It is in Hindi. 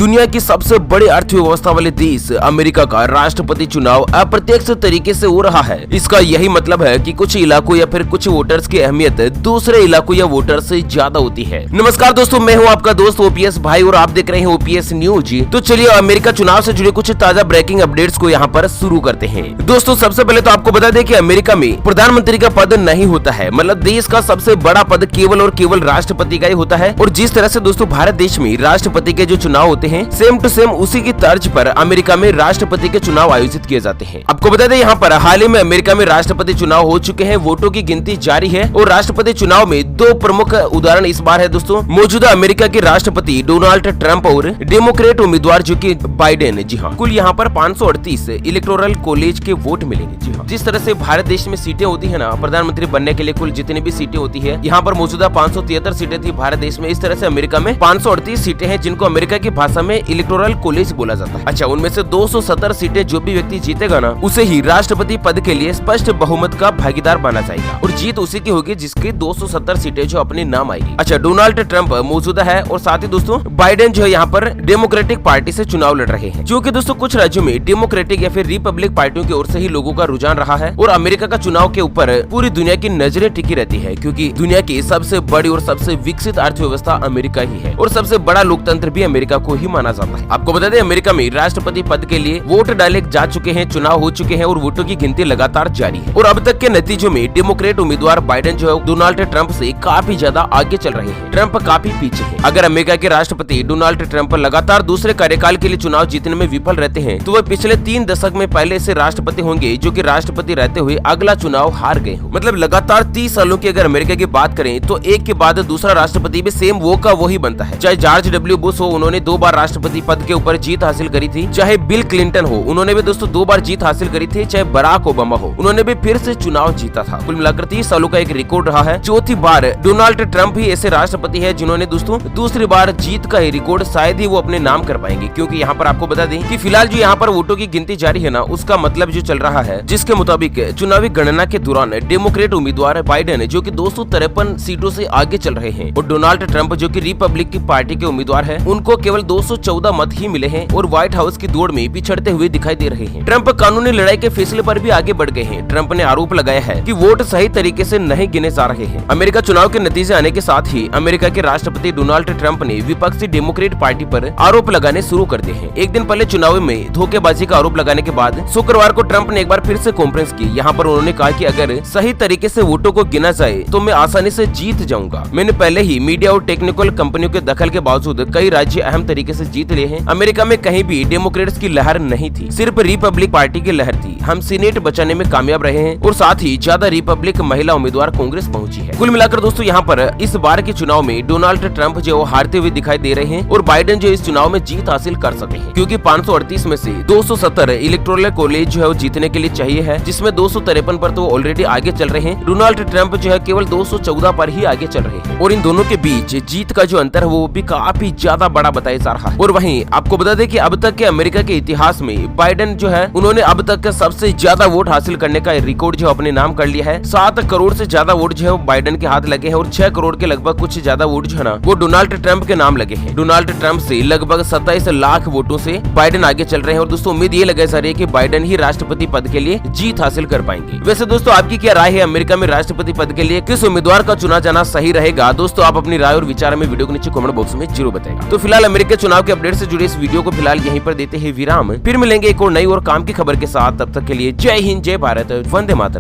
दुनिया की सबसे बड़ी अर्थव्यवस्था वाले देश अमेरिका का राष्ट्रपति चुनाव अप्रत्यक्ष तरीके से हो रहा है। इसका यही मतलब है कि कुछ इलाकों या फिर कुछ वोटर्स की अहमियत दूसरे इलाकों या वोटर से ज्यादा होती है। नमस्कार दोस्तों, मैं हूं आपका दोस्त ओपीएस भाई और आप देख रहे हैं ओपीएस न्यूज। तो चलिए अमेरिका चुनाव से जुड़े कुछ ताजा ब्रेकिंग अपडेट्स को यहाँ पर शुरू करते हैं। दोस्तों सबसे पहले तो आपको बता दें कि अमेरिका में प्रधानमंत्री का पद नहीं होता है, मतलब देश का सबसे बड़ा पद केवल और केवल राष्ट्रपति का ही होता है। और जिस तरह से दोस्तों भारत देश में राष्ट्रपति के जो चुनाव होते हैं, सेम टू सेम उसी की तर्ज पर अमेरिका में राष्ट्रपति के चुनाव आयोजित किए जाते हैं। आपको बता दें यहाँ पर हाल ही में अमेरिका में राष्ट्रपति चुनाव हो चुके हैं, वोटों की गिनती जारी है और राष्ट्रपति चुनाव में दो प्रमुख उदाहरण इस बार है दोस्तों। मौजूदा अमेरिका के राष्ट्रपति डोनाल्ड ट्रंप और डेमोक्रेट उम्मीदवार जो कि बाइडेन। जी हाँ, कुल यहाँ पर 538 इलेक्टोरल कॉलेज के वोट मिलेंगे। जी हाँ, जिस तरह से भारत देश में सीटें होती है ना प्रधानमंत्री बनने के लिए, कुल जितनी भी सीटें होती है यहाँ पर मौजूदा 573 सीटें थी भारत देश में। इस तरह से अमेरिका में 538 सीटें हैं जिनको अमेरिका की भाषा में इलेक्टोरल कॉलेज बोला जाता है। अच्छा, उनमें से 270 सीटें जो भी व्यक्ति जीतेगा ना उसे ही राष्ट्रपति पद के लिए स्पष्ट बहुमत का भागीदार माना जाएगा और जीत उसी की होगी जिसकी 270 सीटें जो अपने नाम आएगी। अच्छा, डोनाल्ड ट्रंप मौजूदा है और साथ ही दोस्तों बाइडेन जो है यहाँ पर डेमोक्रेटिक पार्टी से चुनाव लड़ रहे हैं, जो कि दोस्तों कुछ राज्यों में डेमोक्रेटिक या फिर रिपब्लिक पार्टियों की ओर से ही लोगों का रुझान रहा है। और अमेरिका का चुनाव के ऊपर पूरी दुनिया की नजरें टिकी रहती है, क्योंकि दुनिया की सबसे बड़ी और सबसे विकसित अर्थव्यवस्था अमेरिका ही है और सबसे बड़ा लोकतंत्र भी अमेरिका को ही माना जाता है। आपको बता दें अमेरिका में राष्ट्रपति पद के लिए वोट डाले जा चुके हैं, चुनाव हो चुके हैं और वोटों की गिनती लगातार जारी है। और अब तक के नतीजों में डेमोक्रेट उम्मीदवार बाइडेन जो है डोनाल्ड ट्रंप से काफी ज्यादा आगे चल रहे हैं, ट्रंप काफी पीछे है। अगर अमेरिका के राष्ट्रपति डोनाल्ड ट्रंप लगातार दूसरे कार्यकाल के लिए चुनाव जीतने में विफल रहते हैं तो वह पिछले 3 दशक में पहले से राष्ट्रपति होंगे जो कि राष्ट्रपति रहते हुए अगला चुनाव हार गए हो। मतलब लगातार 30 सालों की अगर अमेरिका की बात करें तो एक के बाद दूसरा राष्ट्रपति भी सेम वो का वो ही बनता है। चाहे जॉर्ज डब्ल्यू बुश हो, उन्होंने 2 बार राष्ट्रपति पद के ऊपर जीत हासिल करी थी, चाहे बिल क्लिंटन हो, उन्होंने भी दोस्तों 2 बार जीत हासिल करी थी, चाहे बराक ओबामा हो, उन्होंने भी फिर से चुनाव जीता था। कुल मिलाकर 30 सालों का एक रिकॉर्ड रहा है। चौथी बार डोनाल्ड ट्रंप ही ऐसे राष्ट्रपति है जिन्होंने दोस्तों दूसरी बार जीत का रिकॉर्ड शायद ही वो अपने नाम कर पाएंगे, क्योंकि यहाँ पर आपको बता दें कि फिलहाल जो यहाँ पर वोटों की गिनती जारी है ना, उसका मतलब जो चल रहा है जिसके मुताबिक चुनावी गणना के दौरान डेमोक्रेट उम्मीदवार बाइडेन जो कि 253 सीटों से आगे चल रहे हैं और डोनाल्ड ट्रंप जो कि रिपब्लिक की पार्टी के उम्मीदवार है उनको केवल 214 मत ही मिले हैं और व्हाइट हाउस की दौड़ में पिछड़ते हुए दिखाई दे रहे हैं। ट्रंप कानूनी लड़ाई के फैसले पर भी आगे बढ़ गए हैं। ट्रंप ने आरोप लगाया है कि वोट सही तरीके से नहीं गिने जा रहे हैं। अमेरिका चुनाव के नतीजे आने के साथ ही अमेरिका के राष्ट्रपति डोनाल्ड ट्रंप ने विपक्षी डेमोक्रेट पार्टी पर आरोप लगाने शुरू कर दिए हैं। एक दिन पहले चुनाव में धोखेबाजी का आरोप लगाने के बाद शुक्रवार को ट्रंप ने एक बार फिर से कॉन्फ्रेंस की। यहाँ पर उन्होंने कहा कि अगर सही तरीके से वोटों को गिना जाए तो मैं आसानी से जीत जाऊंगा। मैंने पहले ही मीडिया और टेक्निकल कंपनियों के दखल के बावजूद कई राज्य अहम तरीके से जीत लिए हैं। अमेरिका में कहीं भी डेमोक्रेट्स की लहर नहीं थी, सिर्फ रिपब्लिक पार्टी की लहर थी। हम सीनेट बचाने में कामयाब रहे हैं और साथ ही ज्यादा रिपब्लिक महिला उम्मीदवार कांग्रेस पहुंची है। कुल मिलाकर दोस्तों यहाँ पर इस बार के चुनाव में डोनाल्ड ट्रंप जो हारते हुए दिखाई दे रहे हैं और बाइडेन जो इस चुनाव में जीत हासिल कर सके हैं, क्योंकि 538 में से 270 इलेक्टोरल कॉलेज जो है वो जीतने के लिए चाहिए है, जिसमें 253 पर तो ऑलरेडी आगे चल रहे हैं। डोनाल्ड ट्रंप जो है केवल 214 पर ही आगे चल रहे हैं और इन दोनों के बीच जीत का जो अंतर है वो भी काफी ज्यादा बड़ा बताया जा रहा है। और वहीं आपको बता दें कि अब तक के अमेरिका के इतिहास में बाइडेन जो है उन्होंने अब तक सबसे ज्यादा वोट हासिल करने का रिकॉर्ड जो अपने नाम कर लिया है। 7 करोड़ से ज्यादा वोट जो है बाइडेन के हाथ लगे हैं और 6 करोड़ के लगभग कुछ ज्यादा वोट जो है ना वो डोनाल्ड ट्रंप के नाम लगे हैं। डोनाल्ड ट्रंप से लगभग 27 लाख वोटों से बाइडेन आगे चल रहे हैं और दोस्तों उम्मीद ये लगाई जा रही है कि बाइडेन ही राष्ट्रपति पद के लिए जीत हासिल कर पाएंगे। वैसे दोस्तों आपकी क्या राय है, अमेरिका में राष्ट्रपति पद के लिए किस उम्मीदवार का चुना जाना सही रहेगा? दोस्तों आप अपनी राय और विचार में वीडियो के नीचे कमेंट बॉक्स में जरूर बताएगा। तो फिलहाल अमेरिका चुनाव के अपडेट से जुड़े इस वीडियो को फिलहाल यहीं पर देते हैं विराम। फिर मिलेंगे एक और नई और काम की खबर के साथ, तब तक के लिए जय हिंद, जय भारत, वंदे मातरम।